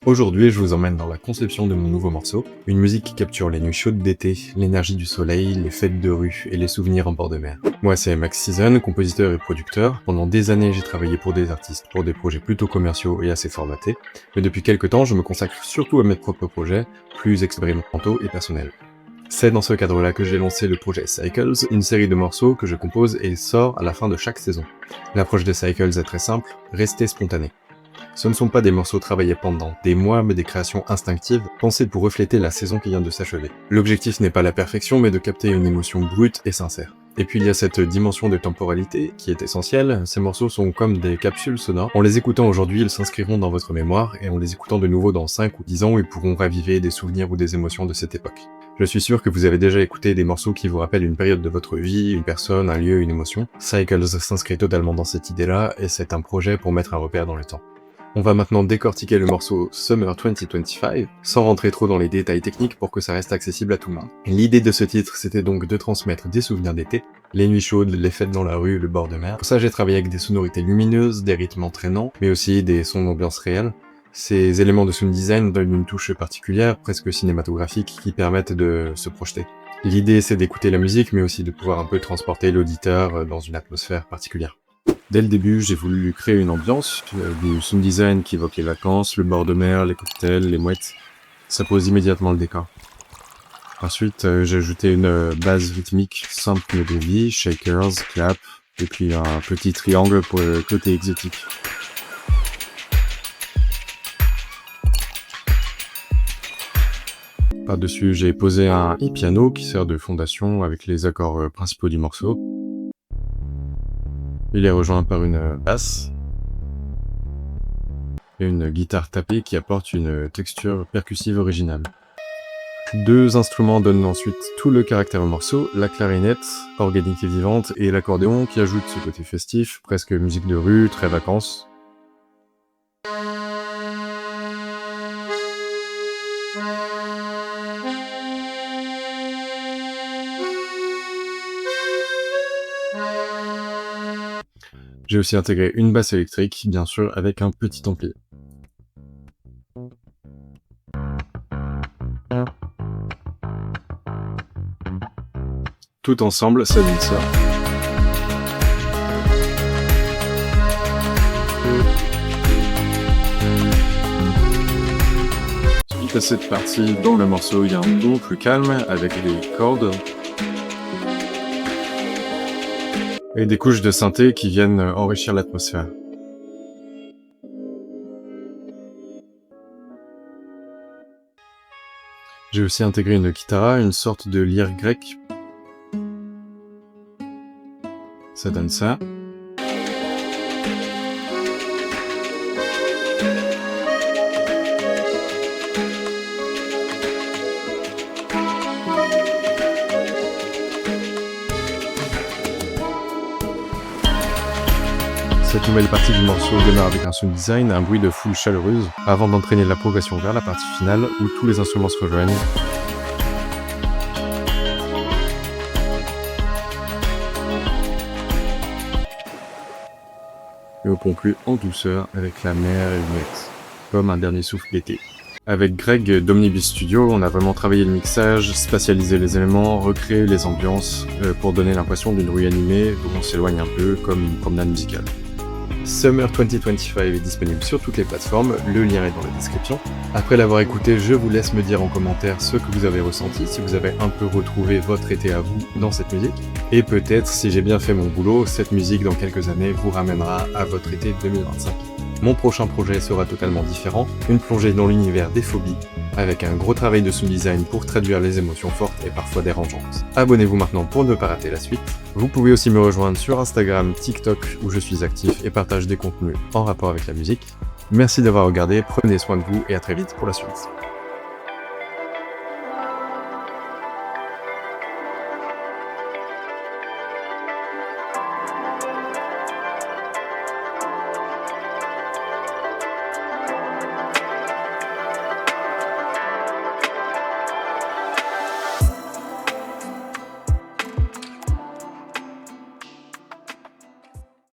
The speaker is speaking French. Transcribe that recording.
Aujourd'hui, je vous emmène dans la conception de mon nouveau morceau, une musique qui capture les nuits chaudes d'été, l'énergie du soleil, les fêtes de rue et les souvenirs en bord de mer. Moi, c'est Max Season, compositeur et producteur. Pendant des années, j'ai travaillé pour des artistes, pour des projets plutôt commerciaux et assez formatés, mais depuis quelques temps, je me consacre surtout à mes propres projets, plus expérimentaux et personnels. C'est dans ce cadre-là que j'ai lancé le projet Cycles, une série de morceaux que je compose et sors à la fin de chaque saison. L'approche des Cycles est très simple, rester spontané. Ce ne sont pas des morceaux travaillés pendant des mois, mais des créations instinctives, pensées pour refléter la saison qui vient de s'achever. L'objectif n'est pas la perfection, mais de capter une émotion brute et sincère. Et puis il y a cette dimension de temporalité qui est essentielle, ces morceaux sont comme des capsules sonores. En les écoutant aujourd'hui, ils s'inscriront dans votre mémoire, et en les écoutant de nouveau dans 5 ou 10 ans, ils pourront raviver des souvenirs ou des émotions de cette époque. Je suis sûr que vous avez déjà écouté des morceaux qui vous rappellent une période de votre vie, une personne, un lieu, une émotion. Cycles s'inscrit totalement dans cette idée-là, et c'est un projet pour mettre un repère dans le temps. On va maintenant décortiquer le morceau Summer 2025, sans rentrer trop dans les détails techniques pour que ça reste accessible à tout le monde. L'idée de ce titre, c'était donc de transmettre des souvenirs d'été, les nuits chaudes, les fêtes dans la rue, le bord de mer. Pour ça, j'ai travaillé avec des sonorités lumineuses, des rythmes entraînants, mais aussi des sons d'ambiance réelle. Ces éléments de sound design donnent une touche particulière, presque cinématographique, qui permettent de se projeter. L'idée, c'est d'écouter la musique, mais aussi de pouvoir un peu transporter l'auditeur dans une atmosphère particulière. Dès le début, j'ai voulu créer une ambiance, du sound design qui évoque les vacances, le bord de mer, les cocktails, les mouettes. Ça pose immédiatement le décor. Ensuite, j'ai ajouté une base rythmique simple de vie, shakers, clap, et puis un petit triangle pour le côté exotique. Par-dessus, j'ai posé un piano qui sert de fondation avec les accords principaux du morceau. Il est rejoint par une basse et une guitare tapée qui apporte une texture percussive originale. Deux instruments donnent ensuite tout le caractère au morceau, la clarinette, organique et vivante, et l'accordéon qui ajoute ce côté festif, presque musique de rue, très vacances. J'ai aussi intégré une basse électrique, bien sûr, avec un petit ampli. Tout ensemble, ça donne ça. Suite à cette partie, dans le morceau, il y a un ton plus calme, avec des cordes. Et des couches de synthé qui viennent enrichir l'atmosphère. J'ai aussi intégré une kitara, une sorte de lyre grecque. Ça donne ça. Cette nouvelle partie du morceau démarre avec un sound design, un bruit de foule chaleureuse, avant d'entraîner la progression vers la partie finale où tous les instruments se rejoignent. Et on conclut en douceur avec la mer et le mouette, comme un dernier souffle d'été. Avec Greg d'Omnibus Studio, on a vraiment travaillé le mixage, spatialisé les éléments, recréé les ambiances pour donner l'impression d'une rue animée dont on s'éloigne un peu comme une promenade musicale. Summer 2025 est disponible sur toutes les plateformes, le lien est dans la description. Après l'avoir écouté, je vous laisse me dire en commentaire ce que vous avez ressenti, si vous avez un peu retrouvé votre été à vous dans cette musique. Et peut-être, si j'ai bien fait mon boulot, cette musique dans quelques années vous ramènera à votre été 2025. Mon prochain projet sera totalement différent, une plongée dans l'univers des phobies, avec un gros travail de sound design pour traduire les émotions fortes et parfois dérangeantes. Abonnez-vous maintenant pour ne pas rater la suite. Vous pouvez aussi me rejoindre sur Instagram, TikTok où je suis actif et partage des contenus en rapport avec la musique. Merci d'avoir regardé, prenez soin de vous et à très vite pour la suite.